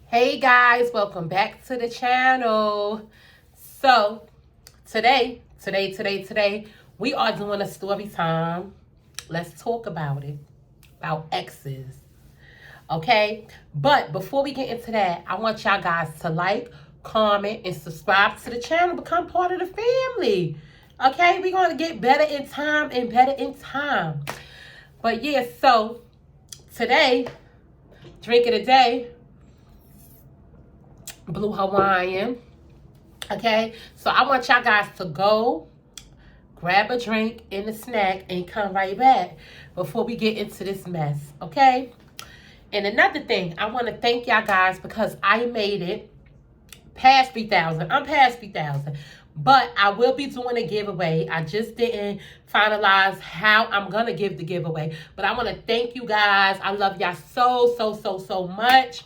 Hey guys, welcome back to the channel. So today, we are doing a story time. Let's talk about it, about exes. Okay? But before we get into that, I want y'all guys to like, comment, and subscribe to the channel. Become part of the family. Okay? We're going to get better in time and better in time. But yeah, so today, drink of the day, Blue Hawaiian. Okay, so I want y'all guys to go grab a drink and a snack and come right back before we get into this mess. Okay, and another thing, I want to thank y'all guys because I made it past 3,000. I'm past 3,000, but I will be doing a giveaway. I just didn't finalize how I'm gonna give the giveaway, but I want to thank you guys. I love y'all so much.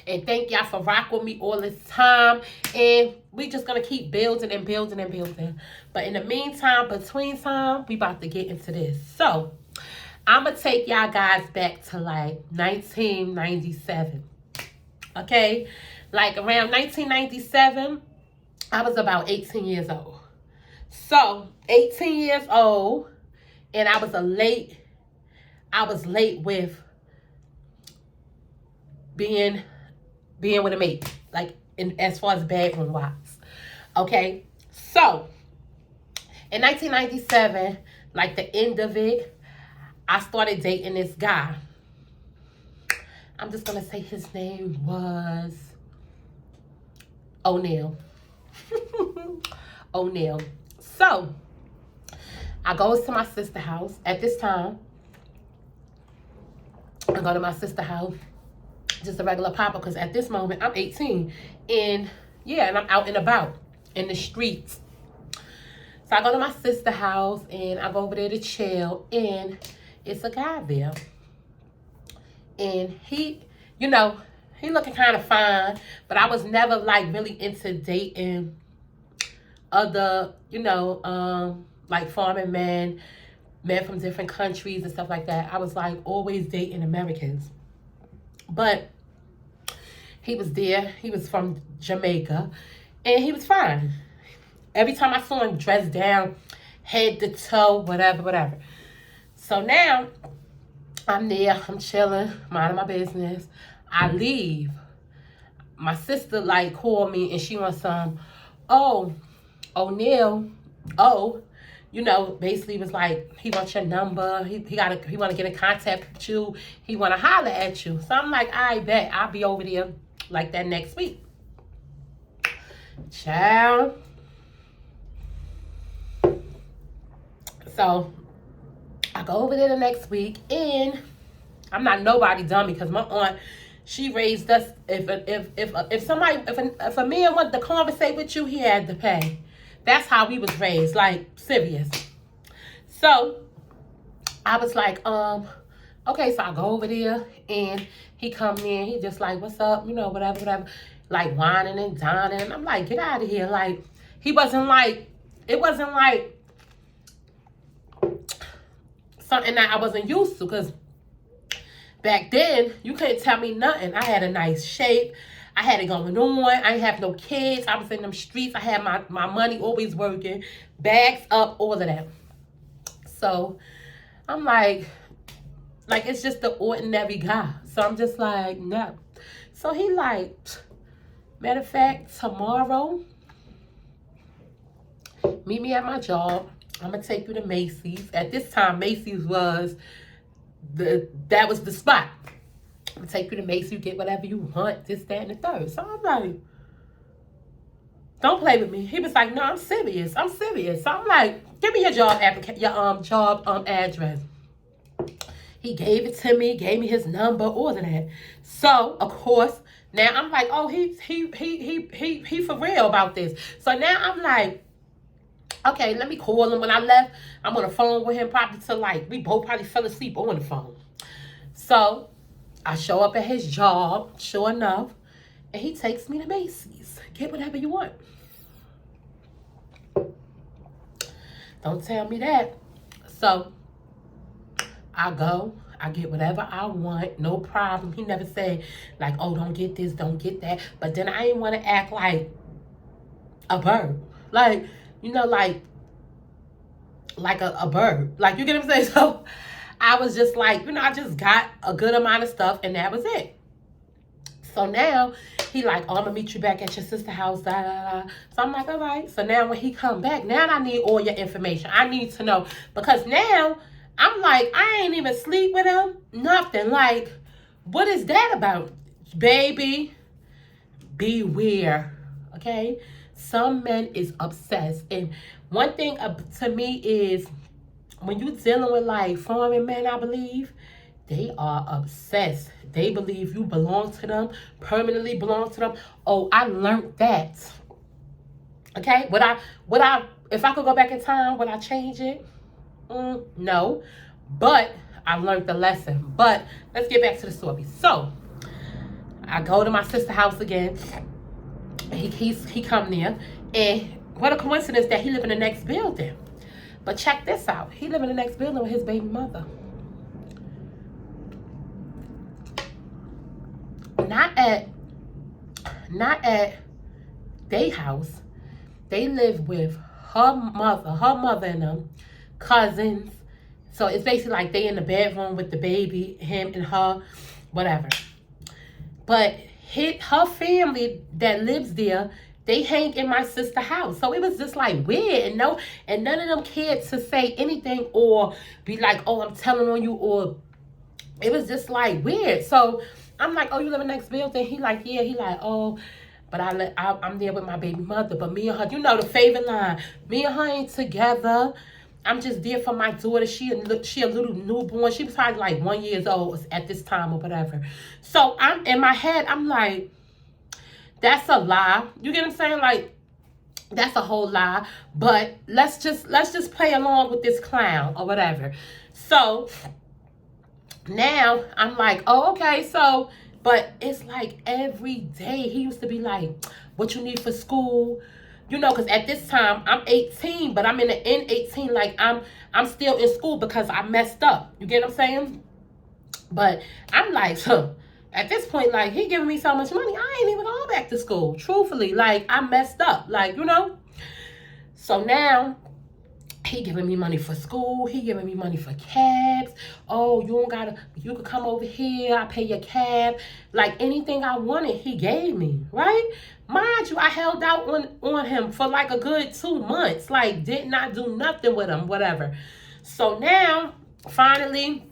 And thank y'all for rocking with me all this time. And we just going to keep building and building and building. But in the meantime, between time, we about to get into this. So, I'm going to take y'all guys back to like 1997. Okay? Like around 1997, I was about 18 years old. So, 18 years old, and I was late with being with a mate, like as far as bedroom wise. Okay, so in 1997, like the end of it, I started dating this guy. I'm just gonna say his name was O'Neal. O'Neal. So I goes to my sister's house. At this time, I go to my sister's house, just a regular papa, because at this moment I'm 18 and I'm out and about in the streets. So I go to my sister's house and I go over there to chill, and it's a guy there, and he looking kind of fine, but I was never like really into dating other like foreign men from different countries and stuff like that. I was like always dating Americans. But he was there. He was from Jamaica. And he was fine. Every time I saw him dressed down, head to toe, whatever. So now, I'm there. I'm chilling, minding my business. I leave. My sister, like, called me and she wants some, O'Neal, basically was like, he wants your number. He want to get in contact with you. He want to holler at you. So I'm like, I bet I'll be over there like that next week. Child. So I go over there the next week, and I'm not nobody dummy because my aunt, she raised us. If a man wanted to conversate with you, he had to pay. That's how we was raised, like serious. So I was like, okay, so I go over there and he come in, he just like, what's up, whatever, like whining and dining. And I'm like, get out of here. Like, it wasn't like something that I wasn't used to, because back then, you couldn't tell me nothing. I had a nice shape. I had it going on. I didn't have no kids. I was in them streets. I had my money always working. Bags up, all of that. So, I'm like, it's just the ordinary guy. So, I'm just like, no. So, he like, matter of fact, tomorrow, meet me at my job. I'm going to take you to Macy's. At this time, Macy's was that was the spot. I'm going to take you to Macy's, you get whatever you want, this, that, and the third. So I'm like, don't play with me. He was like, no, I'm serious. So I'm like, give me your job address. He gave it to me, gave me his number, all of that. So, of course, now I'm like, oh, he for real about this. So now I'm like, okay, let me call him. When I left, I'm on the phone with him probably till like, we both probably fell asleep on the phone. So I show up at his job, sure enough, and he takes me to Macy's. Get whatever you want. Don't tell me that. So I go, I get whatever I want, no problem. He never said, like, oh, don't get this, don't get that. But then I didn't want to act like a bird. Like, you know, like a bird. Like, you get what I'm saying? So I was just like, you know, I just got a good amount of stuff, and that was it. So now he like, oh, I'm gonna meet you back at your sister's house, da da da. So I'm like, all right. So now when he come back, now I need all your information. I need to know, because now I'm like, I ain't even sleep with him, nothing. Like, what is that about, baby? Beware, okay? Some men is obsessed, and one thing to me is when you dealing with like foreign men, I believe they are obsessed. They believe you belong to them, permanently belong to them. Oh, I learned that. Okay, if I could go back in time, would I change it? No, but I learned the lesson. But let's get back to the story. So I go to my sister's house again. He come there, and what a coincidence that he live in the next building. But check this out. He live in the next building with his baby mother. Not at their house. They live with her mother and them, cousins. So it's basically like they in the bedroom with the baby, him and her, whatever. But her family that lives there, they hang in my sister's house. So it was just like weird, and none of them cared to say anything or be like, oh, I'm telling on you, or it was just like weird. So I'm like, oh, you live in the next building? He like, yeah. He like, oh, but I'm there with my baby mother. But me and her, you know the favorite line, me and her ain't together. I'm just there for my daughter. She a little newborn. She was probably like 1 year old at this time or whatever. So I'm in my head, I'm like, that's a lie. You get what I'm saying? Like, that's a whole lie. But let's just play along with this clown or whatever. So now I'm like, oh, okay. So, but it's like every day he used to be like, what you need for school? You know, because at this time I'm 18, but I'm in the N18. Like I'm still in school because I messed up. You get what I'm saying? But I'm like, at this point, like, he giving me so much money, I ain't even going back to school. Truthfully, like, I messed up. Like, you know? So now he giving me money for school. He giving me money for cabs. Oh, you could come over here. I pay your cab. Like, anything I wanted, he gave me, right? Mind you, I held out on him for like a good 2 months. Like, did not do nothing with him, whatever. So now, finally,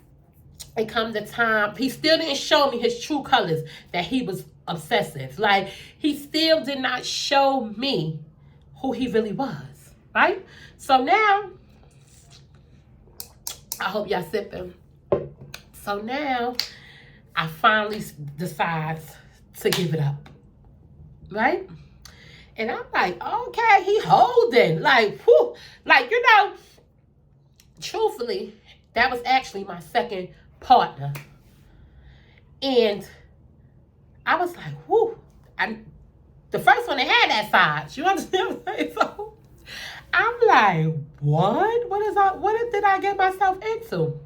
it come the time, he still didn't show me his true colors, that he was obsessive. Like, he still did not show me who he really was, right? So now, I hope y'all sipping. So now, I finally decide to give it up, right? And I'm like, okay, he holding. Like, whew. Like, you know, truthfully, that was actually my second partner. And I was like, whoo. The first one, they had that side. You understand what I'm saying? So I'm like, what did I get myself into?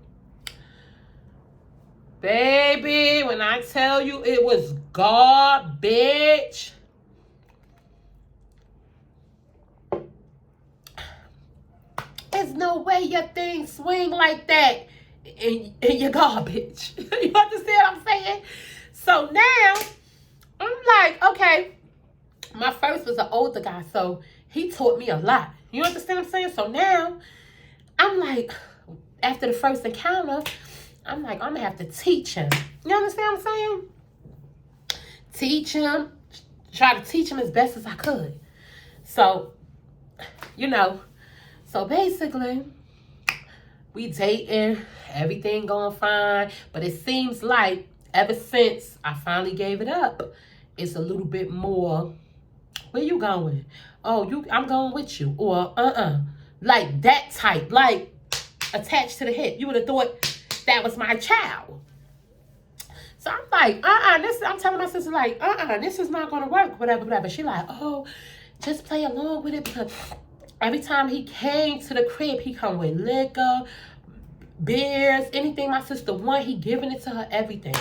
Baby, when I tell you it was garbage. There's no way your thing swing like that in your garbage. You understand what I'm saying? So now, I'm like, okay, my first was an older guy, so he taught me a lot. You understand what I'm saying? So now, I'm like, after the first encounter, I'm like, I'm going to have to teach him. You understand what I'm saying? Teach him, try to teach him as best as I could. So, you know, so basically, we dating, everything going fine, but it seems like ever since I finally gave it up, it's a little bit more, where you going? Oh, I'm going with you, or like that type, like attached to the hip. You would have thought that was my child. So I'm like, I'm telling my sister, like, this is not gonna work, whatever. She like, oh, just play along with it, because every time he came to the crib, he come with liquor, beers, anything my sister want, he giving it to her, everything.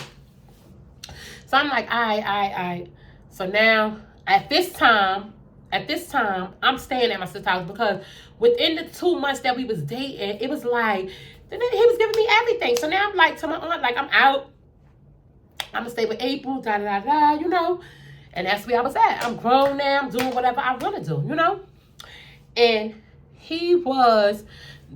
So I'm like, all right. So now, at this time, I'm staying at my sister's house because within the 2 months that we was dating, it was like, he was giving me everything. So now I'm like to my aunt, like, I'm out. I'm going to stay with April, you know. And that's where I was at. I'm grown now. I'm doing whatever I want to do, you know. And he was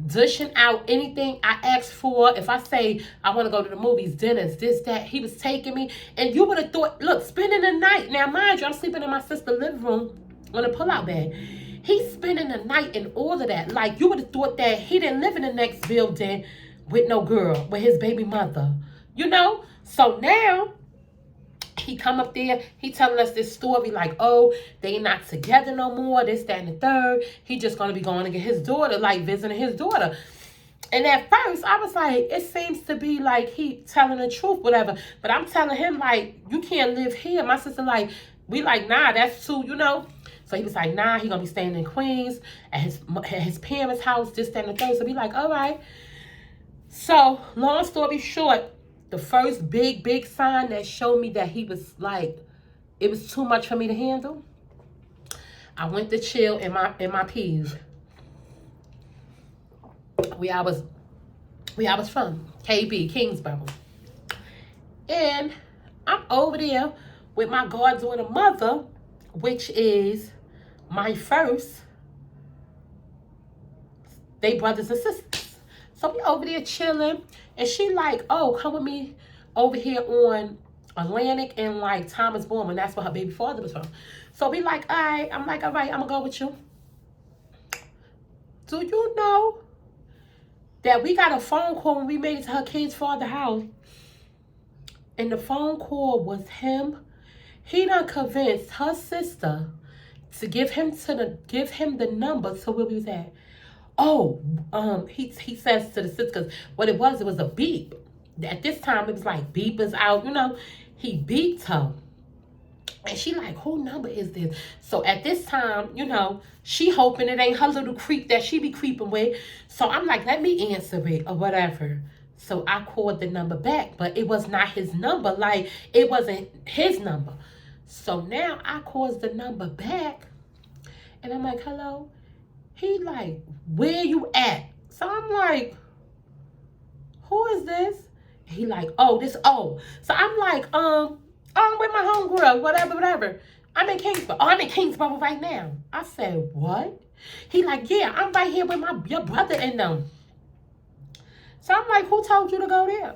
dishing out anything I asked for. If I say I want to go to the movies, dinners, this, that, he was taking me. And you would have thought, look, spending the night. Now, mind you, I'm sleeping in my sister's living room on a pull-out bed. He's spending the night in all of that. Like, you would have thought that he didn't live in the next building with no girl, with his baby mother. You know? So now, he come up there, he telling us this story like, oh, they not together no more, this, that, and the third. He just going to be going to get his daughter, like visiting his daughter. And at first, I was like, it seems to be like he telling the truth, whatever. But I'm telling him, like, you can't live here. My sister, like, we like, nah, that's too, you know. So he was like, nah, he going to be staying in Queens at his parents' house, this, that, and the third. So we like, all right. So, long story short, the first big sign that showed me that he was like, it was too much for me to handle, I went to chill in my peas. Where I was from, KB, Kingsborough. And I'm over there with my goddaughter mother, which is my first, they brothers and sisters. So we over there chilling, and she like, oh, come with me over here on Atlantic and like Thomas Borman. That's where her baby father was from. So we like, all right. I'm like, all right, I'm gonna go with you. Do you know that we got a phone call when we made it to her kid's father's house? And the phone call was him. He done convinced her sister to give him the number to where we was at. Oh, he says to the sister, because what it was a beep. At this time, it was like beepers out, you know. He beeped her. And she like, who number is this? So at this time, you know, she hoping it ain't her little creep that she be creeping with. So I'm like, let me answer it or whatever. So I called the number back, but it was not his number. Like, it wasn't his number. So now I calls the number back. And I'm like, hello? He like, where you at? So I'm like, who is this? He like, oh. So I'm like, I'm with my homegirl, whatever. I'm in Kingsborough. Oh, I'm in Kingsborough right now. I said, what? He like, yeah, I'm right here with your brother and them. So I'm like, who told you to go there?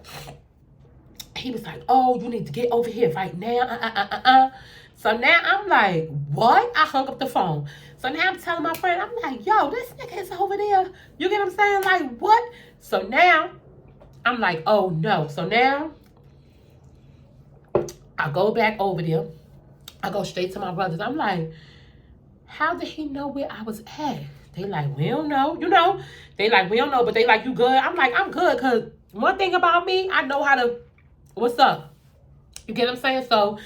He was like, oh, you need to get over here right now. So now I'm like, what? I hung up the phone. So now I'm telling my friend, I'm like, yo, this nigga is over there. You get what I'm saying? Like, what? So now I'm like, oh, no. So now I go back over there. I go straight to my brothers. I'm like, how did he know where I was at? They like, we don't know. You know, they like, we don't know. But they like, you good? I'm like, I'm good. Because one thing about me, I know how to, what's up? You get what I'm saying? So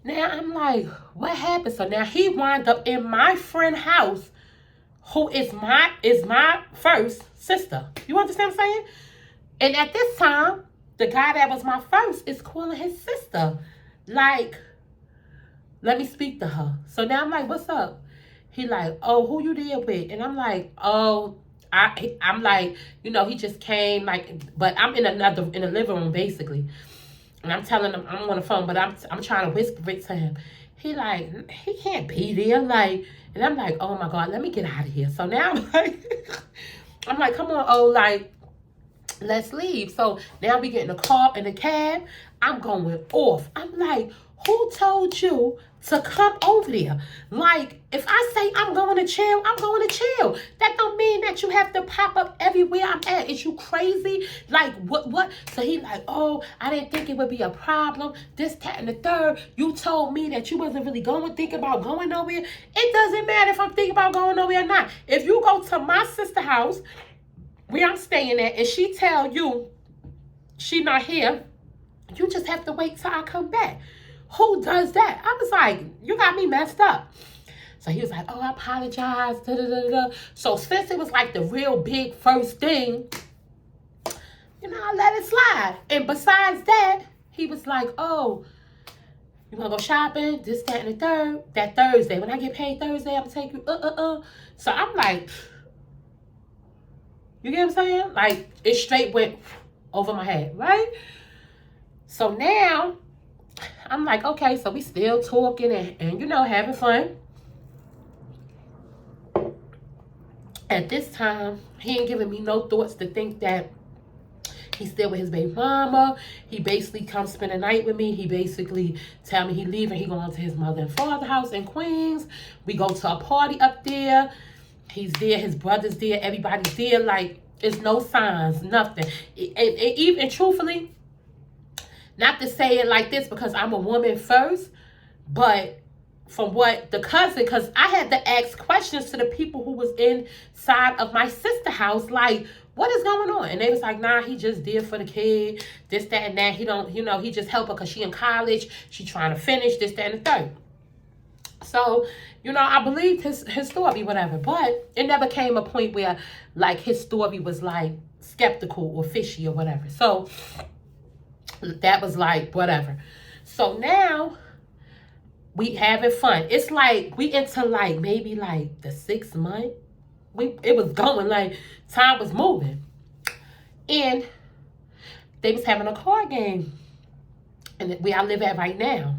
now I'm like, what happened? So now he wound up in my friend's house, who is my first sister. You understand what I'm saying? And at this time, the guy that was my first is calling his sister. Like, let me speak to her. So now I'm like, what's up? He like, oh, who you there with? And I'm like, oh, I'm like, you know, he just came, like, but I'm in the living room basically. And I'm telling him I'm on the phone, but I'm trying to whisper it to him. He like, he can't be there. Like, and I'm like, oh my God, let me get out of here. So now I'm like, come on, oh, like, let's leave. So now we get in the car, in the cab. I'm going off. I'm like, who told you to come over there? Like, if I say I'm going to chill, I'm going to chill. That don't mean that you have to pop up everywhere I'm at. Is you crazy? Like, what? So he like, oh, I didn't think it would be a problem. This, that, and the third. You told me that you wasn't really thinking about going nowhere. It doesn't matter if I'm thinking about going nowhere or not. If you go to my sister's house, where I'm staying at, and she tell you she not here, you just have to wait till I come back. Who does that? I was like, you got me messed up. So he was like, oh, I apologize. Da, da, da, da. So since it was like the real big first thing, I let it slide. And besides that, he was like, oh, you want to go shopping? This, that, and the third. That Thursday. When I get paid Thursday, I'm going to take you. So I'm like, you get what I'm saying? Like, it straight went over my head, right? So now, I'm like, okay, so we still talking and having fun. At this time, he ain't giving me no thoughts to think that he's still with his baby mama. He basically comes spend the night with me. He basically tell me he leaving. He going to his mother and father house in Queens. We go to a party up there. He's there. His brother's there. Everybody's there. Like, there's no signs, nothing. And even truthfully, not to say it like this because I'm a woman first, but from what the cousin, because I had to ask questions to the people who was inside of my sister house, like, what is going on? And they was like, nah, he just did for the kid, this, that, and that. He don't, he just help her because she in college. She trying to finish, this, that, and the third. So, I believed his story, whatever. But it never came a point where, like, his story was, like, skeptical or fishy or whatever. So, that was, like, whatever. So, now, we having fun. It's like, we into, like, maybe, like, the 6th month. It was going, like, time was moving. And they was having a card game. And where I live at right now.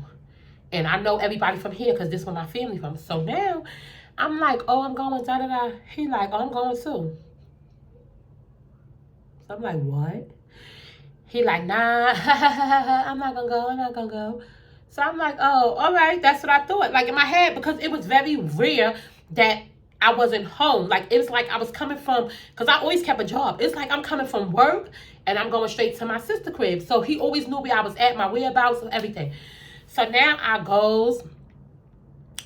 And I know everybody from here because this is where my family from. So now, I'm like, oh, I'm going, da-da-da. He like, oh, I'm going too. So I'm like, what? He like, nah, I'm not going to go. So I'm like, oh, all right. That's what I thought. Like, in my head, because it was very rare that I wasn't home. Like, it was like I was coming from, because I always kept a job. It's like I'm coming from work, and I'm going straight to my sister's crib. So he always knew where I was at, my whereabouts, and everything. So now I goes,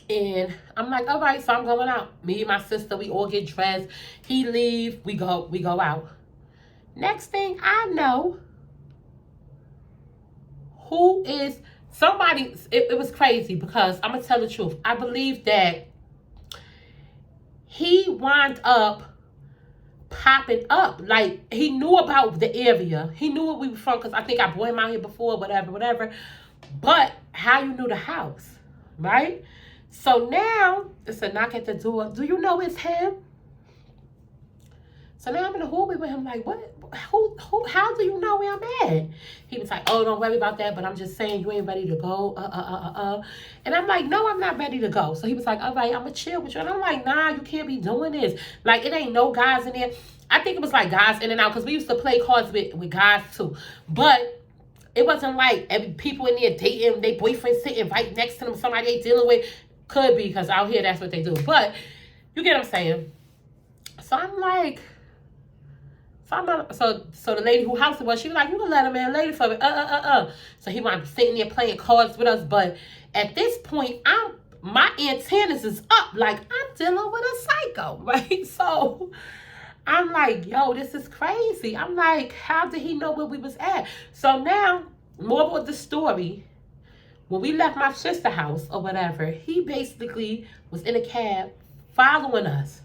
and I'm like, all right, so I'm going out. Me and my sister, we all get dressed. He leave, we go out. Next thing I know, who is somebody, it was crazy because I'm going to tell the truth. I believe that he wound up popping up. Like, he knew about the area. He knew where we were from because I think I brought him out here before, whatever. But how you knew the house, right? So now, it's a knock at the door. Do you know it's him? So now I'm in the hallway with him like, what? Who, how do you know where I'm at? He was like, oh, don't worry about that, but I'm just saying you ain't ready to go, And I'm like, no, I'm not ready to go. So he was like, all right, I'm going to chill with you. And I'm like, nah, you can't be doing this. Like, it ain't no guys in there. I think it was like guys in and out because we used to play cards with guys too. But it wasn't like every people in there dating, their boyfriend sitting right next to them, somebody they dealing with. Could be, because out here, that's what they do. But, you get what I'm saying? So I'm like, so the lady who house it was, she was like, you can let him in later for me. So he wound up sitting there playing cards with us. But at this point, my antennas is up. Like, I'm dealing with a psycho, right? So I'm like, yo, this is crazy. I'm like, how did he know where we was at? So now, moral of the story, when we left my sister's house or whatever, he basically was in a cab following us.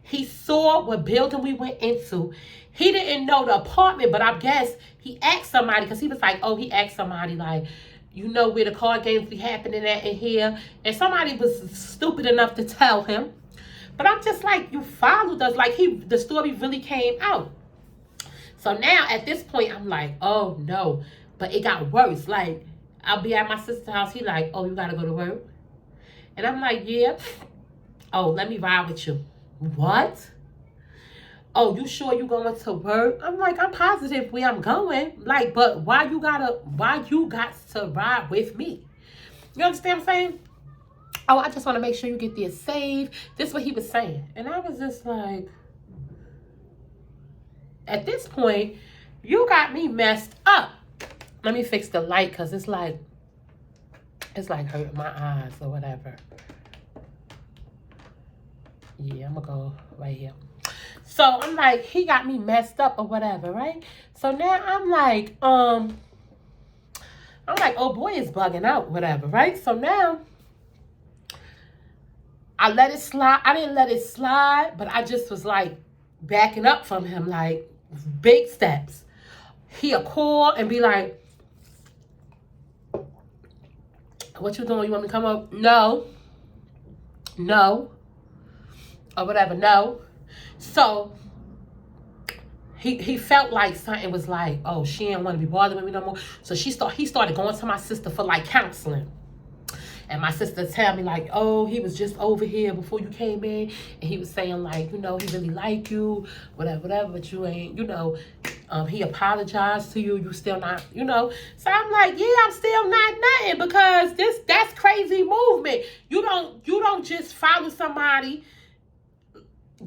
He saw what building we went into. He didn't know the apartment, but I guess he asked somebody, because he was like, oh, he asked somebody, like, you know where the card games be happening at in here? And somebody was stupid enough to tell him. But I'm just like, you followed us. Like, the story really came out. So now, at this point, I'm like, oh, no. But it got worse. Like, I'll be at my sister's house. He like, oh, you got to go to work? And I'm like, yeah. Oh, let me ride with you. What? Oh, you sure you going to work? I'm like, I'm positive where I'm going. Like, but why you got to ride with me? You understand what I'm saying? Oh, I just want to make sure you get there safe. This is what he was saying. And I was just like, at this point, you got me messed up. Let me fix the light because it's like hurting my eyes or whatever. Yeah, I'm going to go right here. So I'm like, he got me messed up or whatever, right? So now I'm like, oh boy, it's bugging out, whatever, right? So now I let it slide. I didn't let it slide, but I just was like backing up from him, like big steps. he'll call and be like, what you doing? You want me to come up? No. No. Or whatever. No. So he felt like something was like, oh, she didn't want to be bothered with me no more. So he started going to my sister for like counseling. And my sister tell me like, oh, he was just over here before you came in. And he was saying like, you know, he really like you, whatever, but you ain't, you know, he apologized to you. You still not, you know. So I'm like, yeah, I'm still not nothing, because that's crazy movement. You don't just follow somebody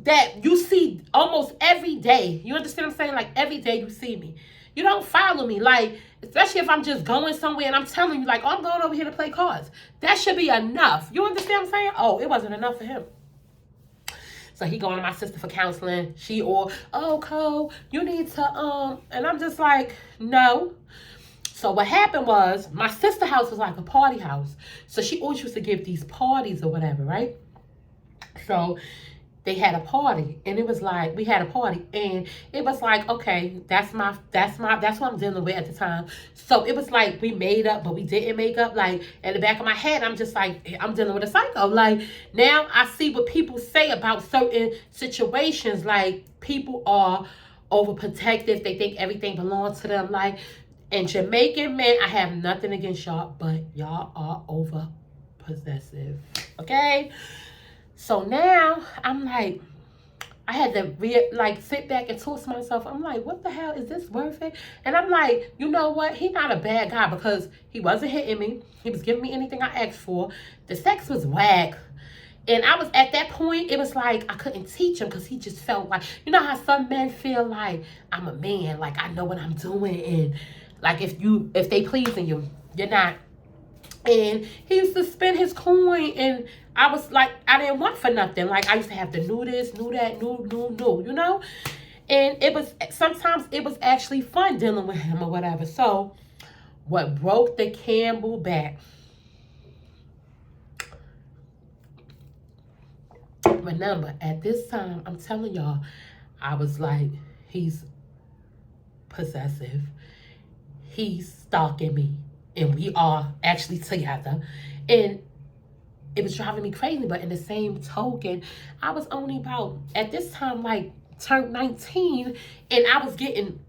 that you see almost every day. You understand what I'm saying? Like every day you see me. You don't follow me. Like, especially if I'm just going somewhere and I'm telling you like, oh, I'm going over here to play cards. That should be enough. You understand what I'm saying? Oh, it wasn't enough for him. So he going to my sister for counseling. Oh, Cole, you need to, and I'm just like, no. So what happened was, my sister house was like a party house. So she always used to give these parties or whatever, right? So they had a party, and it was like, we had a party, and it was like, okay, that's what I'm dealing with at the time. So it was like, we made up, but we didn't make up. Like, in the back of my head, I'm just like, I'm dealing with a psycho. Like, now I see what people say about certain situations. Like, people are overprotective. They think everything belongs to them. Like, and Jamaican men, I have nothing against y'all, but y'all are over possessive. Okay? So now I'm like, I had to sit back and talk to myself. I'm like, what the hell, is this worth it? And I'm like, you know what? He's not a bad guy, because he wasn't hitting me. He was giving me anything I asked for. The sex was whack. And I was at that point, it was like I couldn't teach him, because he just felt like, you know how some men feel like, I'm a man, like I know what I'm doing, and like if they pleasing you, you're not. And he used to spend his coin, and I was like, I didn't want for nothing. Like, I used to have to knew this, knew that, knew, you know? And sometimes it was actually fun dealing with him or whatever. So what broke the Campbell back? Remember, at this time, I'm telling y'all, I was like, he's possessive. He's stalking me. And we are actually together. And it was driving me crazy. But in the same token, I was only about, at this time, like, turned 19. And I was getting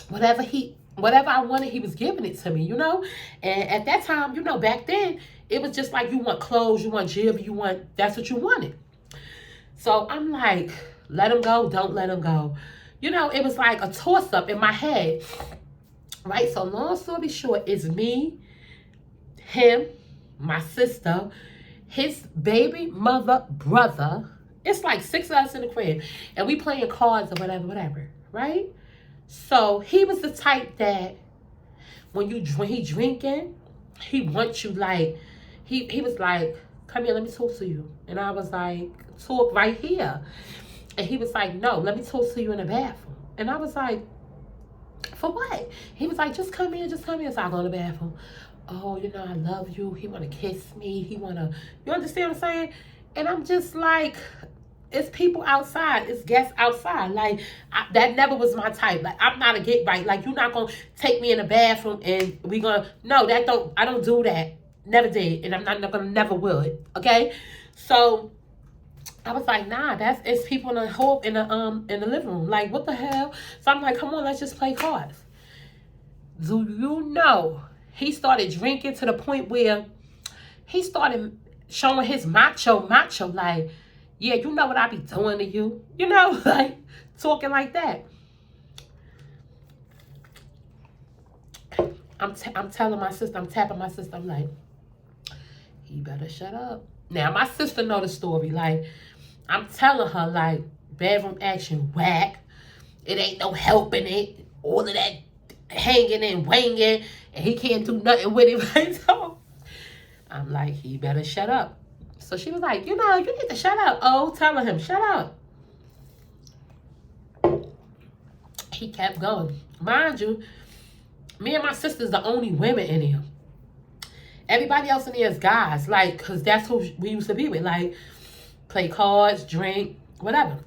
whatever I wanted, he was giving it to me, you know? And at that time, you know, back then, it was just like, you want clothes, you want jewelry, that's what you wanted. So I'm like, let him go, don't let him go. You know, it was like a toss-up in my head. Right? So long story short, it's me, him, my sister, his baby mother, brother. It's like 6 of us in the crib. And we playing cards or whatever. Right? So he was the type that when he drinking, he wants you like, he was like, come here, let me talk to you. And I was like, talk right here. And he was like, no, let me talk to you in the bathroom. And I was like, for what? He was like, just come here. So I go in the bathroom. Oh, you know, I love you. He want to kiss me. You understand what I'm saying? And I'm just like, it's people outside. It's guests outside. Like, that never was my type. Like, I'm not a get right. Like, you're not going to take me in the bathroom and I don't do that. Never did. And I'm not going to, never will it. Okay? So I was like, nah, it's people in the living room. Like, what the hell? So I'm like, come on, let's just play cards. Do you know, he started drinking to the point where he started showing his macho, like, yeah, you know what I be doing to you. You know, like, talking like that. I'm telling my sister, I'm tapping my sister, I'm like, he better shut up. Now, my sister know the story. Like, I'm telling her, like, bedroom action, whack. It ain't no helping it. All of that hanging and wanging. And he can't do nothing with it. Right? So I'm like, he better shut up. So she was like, you know, you need to shut up. Oh, telling him, shut up. He kept going. Mind you, me and my sister's the only women in here. Everybody else in here is guys. Like, because that's who we used to be with. Like, play cards, drink, whatever.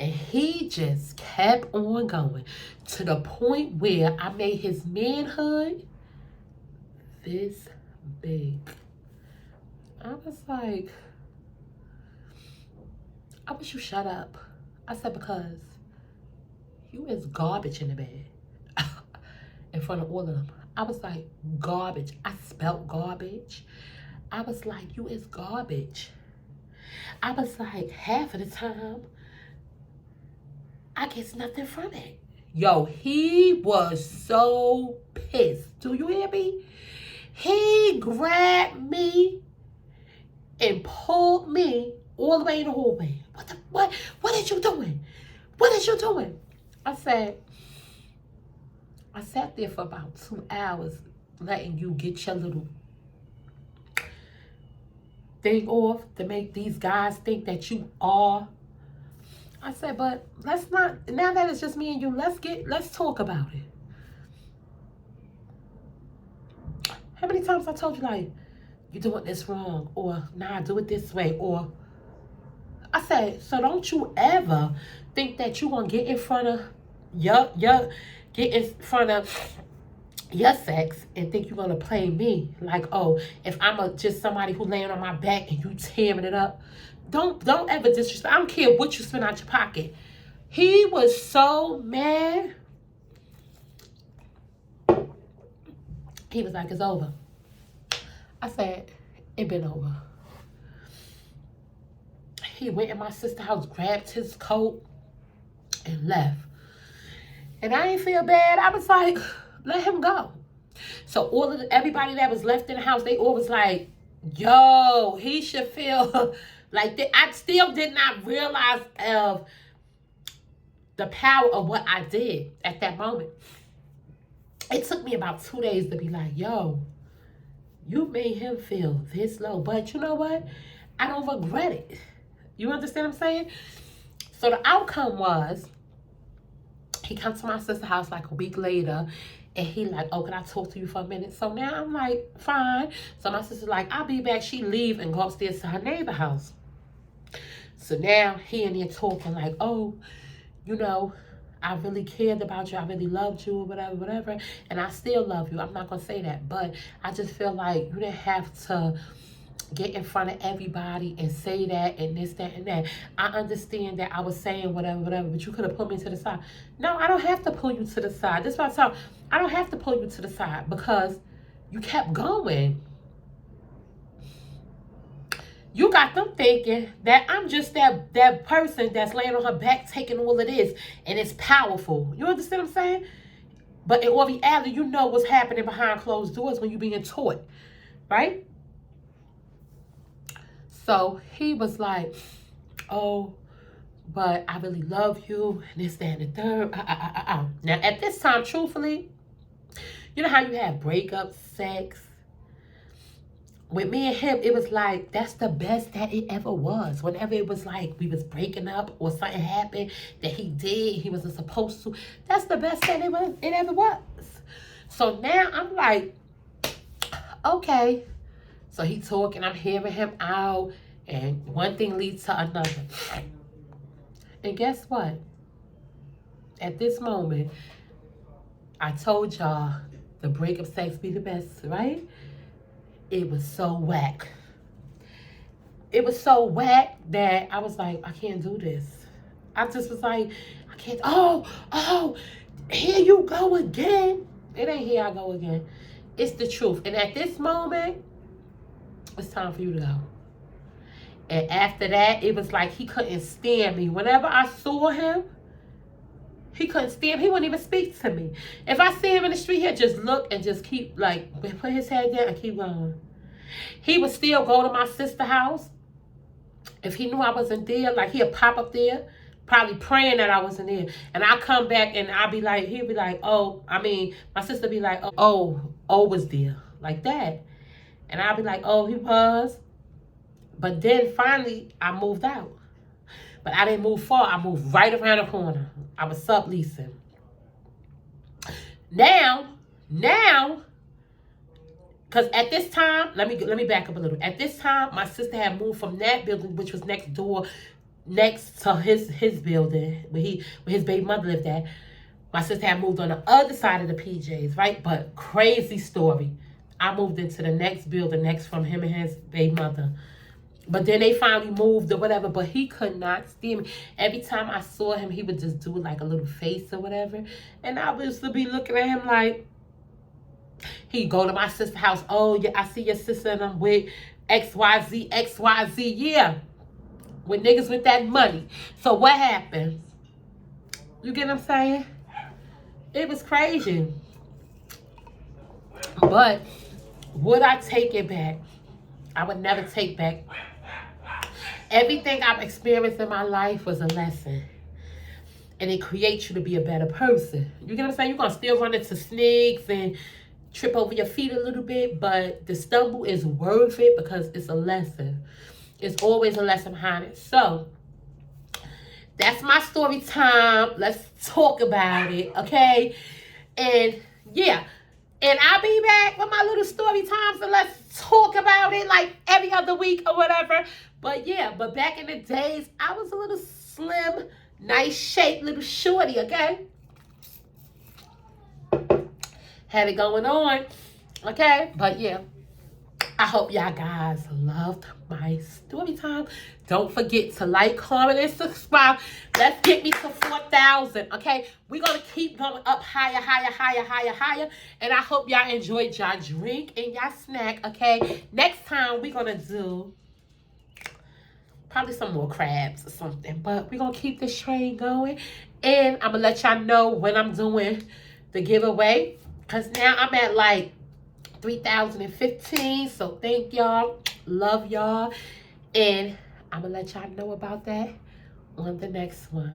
And he just kept on going to the point where I made his manhood this big. I was like, I wish you shut up. I said, because you is garbage in the bed. In front of all of them. I was like, garbage. I spelt garbage. I was like, you is garbage. I was like, half of the time, I get nothing from it. Yo, he was so pissed. Do you hear me? He grabbed me and pulled me all the way in the hallway. What is you doing? What is you doing? I sat there for about 2 hours letting you get your little thing off to make these guys think that you are. I said, but let's not, now that it's just me and you, let's talk about it. How many times I told you, like, you're doing this wrong, or nah, do it this way, or I said, so don't you ever think that you gonna get in front of your sex and think you're gonna play me like, oh, if I'm just somebody who laying on my back and you tearing it up. Don't ever disrespect. I don't care what you spend out your pocket. He was so mad. He was like, it's over. I said, it been over. He went in my sister's house, grabbed his coat, and left. And I didn't feel bad. I was like, let him go. So everybody that was left in the house, they all was like, yo, he should feel like that. I still did not realize of the power of what I did at that moment. It took me about 2 days to be like, yo, you made him feel this low. But you know what? I don't regret it. You understand what I'm saying? So the outcome was, he comes to my sister's house like a week later, and he like, oh, can I talk to you for a minute? So now I'm like, fine. So my sister's like, I'll be back. She leave and go upstairs to her neighbor's house. So now he and there talking like, oh, you know, I really cared about you. I really loved you or whatever, whatever. And I still love you. I'm not going to say that. But I just feel like you didn't have to get in front of everybody and say that and this, that, and that. I understand that I was saying whatever, whatever, but you could have put me to the side. No, I don't have to pull you to the side. This is what I'm talking. I don't have to pull you to the side because you kept going. You got them thinking that I'm just that person that's laying on her back taking all of this, and it's powerful. You understand what I'm saying? But in all reality, you know what's happening behind closed doors when you're being taught, right? So he was like, oh, but I really love you, and this, that, and the third. Now, at this time, truthfully, you know how you have breakup sex? With me and him, it was like, that's the best that it ever was. Whenever it was like we was breaking up or something happened that he did, he wasn't supposed to, that's the best that it ever was. So now I'm like, okay. So he talking, I'm hearing him out, and one thing leads to another. And guess what? At this moment, I told y'all the breakup sex be the best, right? It was so whack. It was so whack that I was like, I can't do this. I just was like, I can't. Oh, here you go again. It ain't here I go again. It's the truth. And at this moment, it's time for you to go. And after that, it was like he couldn't stand me. Whenever I saw him, he couldn't stand me. He wouldn't even speak to me. If I see him in the street, he'd just look and just keep, like, put his head down and keep going. He would still go to my sister's house. If he knew I wasn't there, like, he'd pop up there, probably praying that I wasn't there. And I come back and I'll be like, he'd be like, my sister be like, oh, was there. Like that. And I'll be like, oh, he was. But then finally, I moved out. But I didn't move far. I moved right around the corner. I was subleasing. Now, because at this time, let me back up a little. At this time, my sister had moved from that building, which was next door, next to his building where his baby mother lived at. My sister had moved on the other side of the PJs, right? But crazy story. I moved into the next building next from him and his baby mother. But then they finally moved or whatever, but he could not see me. Every time I saw him, he would just do like a little face or whatever. And I used to be looking at him like, he'd go to my sister's house. Oh, yeah, I see your sister and I'm with XYZ, XYZ. Yeah, with niggas with that money. So what happened? You get what I'm saying? It was crazy. But would I take it back? I would never take back. Everything I've experienced in my life was a lesson. And it creates you to be a better person. You get what I'm saying? You're going to still run into snakes and trip over your feet a little bit. But the stumble is worth it because it's a lesson. It's always a lesson behind it. So, that's my story time. Let's talk about it, okay? And, yeah. And I'll be back with my little story time, so let's talk about it like every other week or whatever. But yeah, but back in the days, I was a little slim, nice shape, little shorty, okay? Had it going on, okay? But yeah, I hope y'all guys loved my story time. Don't forget to like, comment, and subscribe. Let's get me to 4,000, okay? We're going to keep going up higher, higher, higher, higher, higher. And I hope y'all enjoyed y'all drink and y'all snack, okay? Next time, we're going to do probably some more crabs or something. But we're going to keep this train going. And I'm going to let y'all know when I'm doing the giveaway. Because now I'm at like 3,015. So thank y'all. Love y'all. And I'm going to let y'all know about that on the next one.